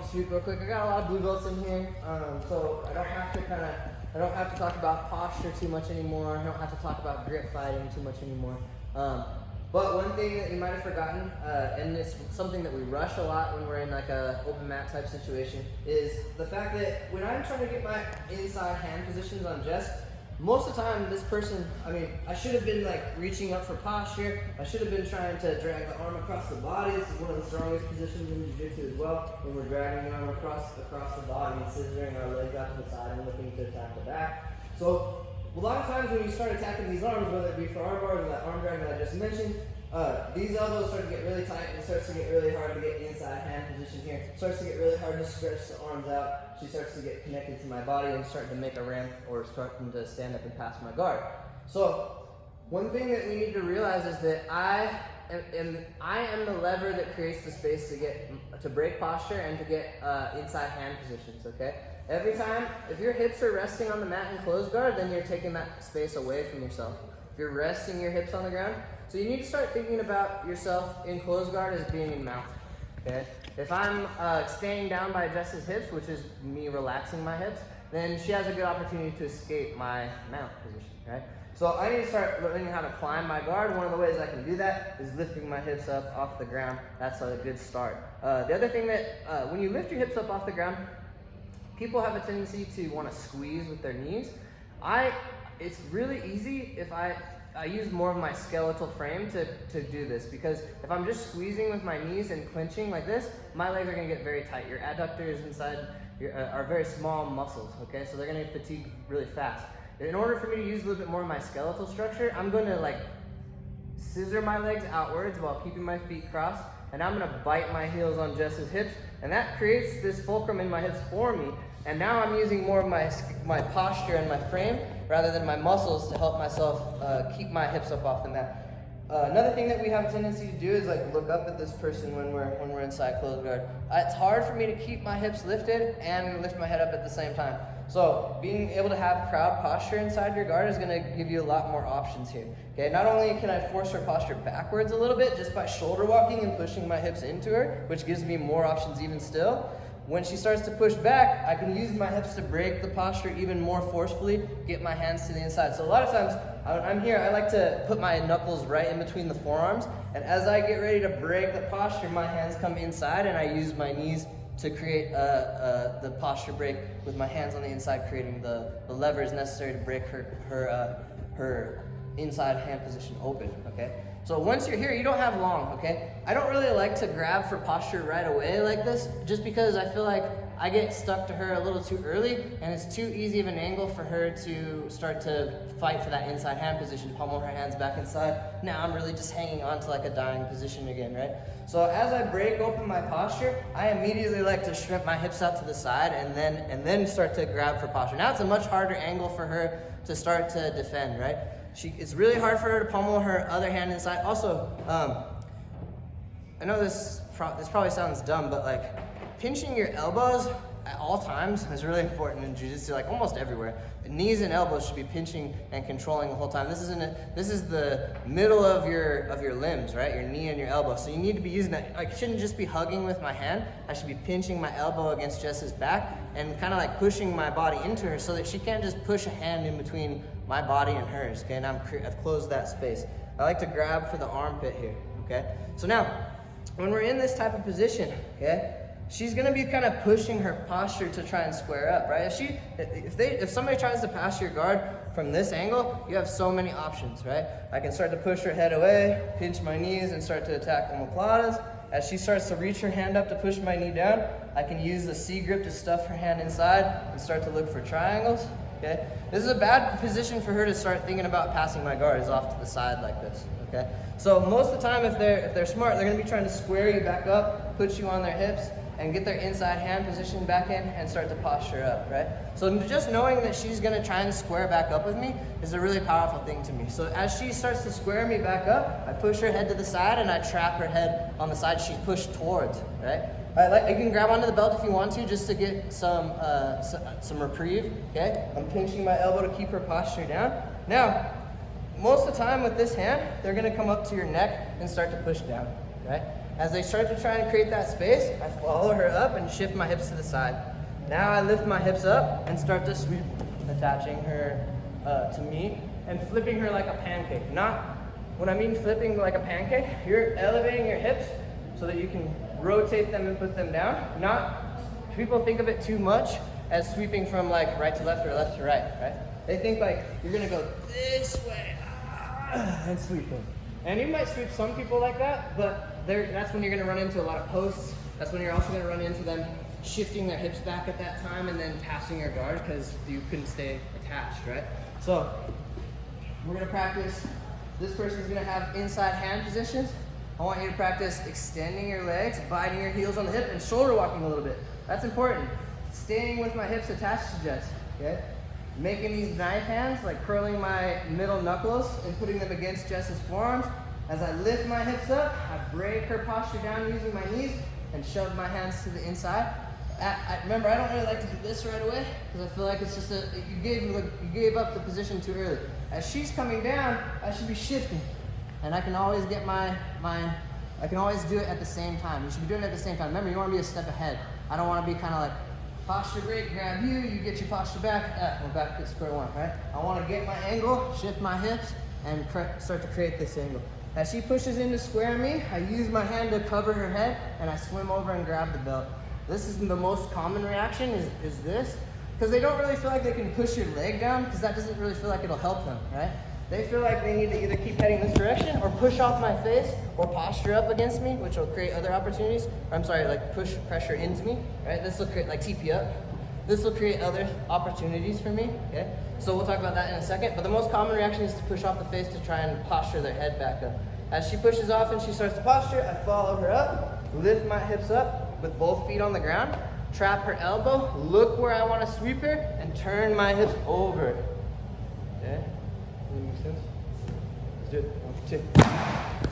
speak real quick. I got a lot of blue belts in here, so I don't have to talk about posture too much anymore. I don't have to talk about grip fighting too much anymore. But one thing that you might have forgotten, and it's something that we rush a lot when we're in like a open mat type situation, is the fact that when I'm trying to get my inside hand positions on Jess, most of the time this person, I should have been like reaching up for posture. I should have been trying to drag the arm across the body. This is one of the strongest positions in Jiu-Jitsu as well, when we're dragging the arm across the body and scissoring our legs out to the side and looking to attack the back. So a lot of times when you start attacking these arms, whether it be for arm bars or that arm drag that I just mentioned, these elbows start to get really tight and it starts to get really hard to get inside hand position here. It starts to get really hard to stretch the arms out. She starts to get connected to my body and starting to make a ramp or starting to stand up and pass my guard. So one thing that we need to realize is that I am the lever that creates the space to break posture and to get inside hand positions, okay? Every time, if your hips are resting on the mat in closed guard, then you're taking that space away from yourself. If you're resting your hips on the ground, so you need to start thinking about yourself in closed guard as being in mount, okay? If I'm staying down by Jess's hips, which is me relaxing my hips, then she has a good opportunity to escape my mount position, right? So I need to start learning how to climb my guard. One of the ways I can do that is lifting my hips up off the ground. That's a good start. The other thing that, when you lift your hips up off the ground, people have a tendency to want to squeeze with their knees. It's really easy if I use more of my skeletal frame to do this, because if I'm just squeezing with my knees and clenching like this, my legs are going to get very tight. Your adductors inside are very small muscles, okay? So they're going to get fatigued really fast. In order for me to use a little bit more of my skeletal structure, I'm going to like scissor my legs outwards while keeping my feet crossed, and I'm going to bite my heels on Jess's hips, and that creates this fulcrum in my hips for me. And now I'm using more of my posture and my frame rather than my muscles to help myself keep my hips up off the mat. Another thing that we have a tendency to do is like look up at this person when we're inside closed guard. It's hard for me to keep my hips lifted and lift my head up at the same time. So being able to have proud posture inside your guard is going to give you a lot more options here. Okay, not only can I force her posture backwards a little bit just by shoulder walking and pushing my hips into her, which gives me more options even still. When she starts to push back, I can use my hips to break the posture even more forcefully, get my hands to the inside. So a lot of times, I'm here, I like to put my knuckles right in between the forearms, and as I get ready to break the posture, my hands come inside and I use my knees to create the posture break with my hands on the inside, creating the levers necessary to break her inside hand position open, okay? So once you're here, you don't have long, okay? I don't really like to grab for posture right away like this, just because I feel like I get stuck to her a little too early, and it's too easy of an angle for her to start to fight for that inside hand position, pummel her hands back inside. Now I'm really just hanging on to like a dying position again, right? So as I break open my posture, I immediately like to shrimp my hips out to the side and then start to grab for posture. Now it's a much harder angle for her to start to defend, right? It's really hard for her to pummel her other hand inside. Also, I know this probably sounds dumb, but like pinching your elbows at all times is really important in Jiu-Jitsu, like almost everywhere. The knees and elbows should be pinching and controlling the whole time. This is the middle of your limbs, right? Your knee and your elbow. So you need to be using that. I shouldn't just be hugging with my hand. I should be pinching my elbow against Jess's back and kind of like pushing my body into her so that she can't just push a hand in between my body and hers, okay? And I've closed that space. I like to grab for the armpit here, okay? So now, when we're in this type of position, okay, she's gonna be kind of pushing her posture to try and square up, right? If somebody tries to pass your guard from this angle, you have so many options, right? I can start to push her head away, pinch my knees, and start to attack omoplatas. As she starts to reach her hand up to push my knee down, I can use the C grip to stuff her hand inside and start to look for triangles, okay? This is a bad position for her to start thinking about passing my guard, is off to the side like this, okay? So most of the time, if they're smart, they're gonna be trying to square you back up, put you on their hips, and get their inside hand position back in and start to posture up, right? So just knowing that she's gonna try and square back up with me is a really powerful thing to me. So as she starts to square me back up, I push her head to the side and I trap her head on the side she's pushed towards, right? You can grab onto the belt if you want to, just to get some reprieve, okay? I'm pinching my elbow to keep her posture down. Now, most of the time with this hand, they're gonna come up to your neck and start to push down, right? As they start to try and create that space, I follow her up and shift my hips to the side. Now I lift my hips up and start to sweep, attaching her to me and flipping her like a pancake. When I mean flipping like a pancake, you're elevating your hips so that you can rotate them and put them down. People think of it too much as sweeping from like right to left or left to right, right? They think like you're gonna go this way and sweeping. And you might sweep some people like that, but that's when you're gonna run into a lot of posts. That's when you're also gonna run into them shifting their hips back at that time and then passing your guard because you couldn't stay attached, right? So we're gonna practice. This person's gonna have inside hand positions. I want you to practice extending your legs, biting your heels on the hip, and shoulder walking a little bit. That's important. Staying with my hips attached to Jess, okay? Making these knife hands, like curling my middle knuckles and putting them against Jess's forearms. As I lift my hips up, I break her posture down using my knees and shove my hands to the inside. Remember, I don't really like to do this right away because I feel like it's just you gave up the position too early. As she's coming down, I should be shifting, and I can always get I can always do it at the same time. You should be doing it at the same time. Remember, you want to be a step ahead. I don't want to be kind of like posture break, grab you get your posture back. We're back to square one, right? I want to get my angle, shift my hips, and start to create this angle. As she pushes in to square me, I use my hand to cover her head, and I swim over and grab the belt. This is the most common reaction is this, because they don't really feel like they can push your leg down, because that doesn't really feel like it'll help them, right? They feel like they need to either keep heading this direction or push off my face or posture up against me, which will create other opportunities. Like push pressure into me, right? This will create, like TP up. This will create other opportunities for me, okay? So we'll talk about that in a second, but the most common reaction is to push off the face to try and posture their head back up. As she pushes off and she starts to posture, I follow her up, lift my hips up with both feet on the ground, trap her elbow, look where I want to sweep her, and turn my hips over, okay? Does that make sense? Let's do it. 1, 2.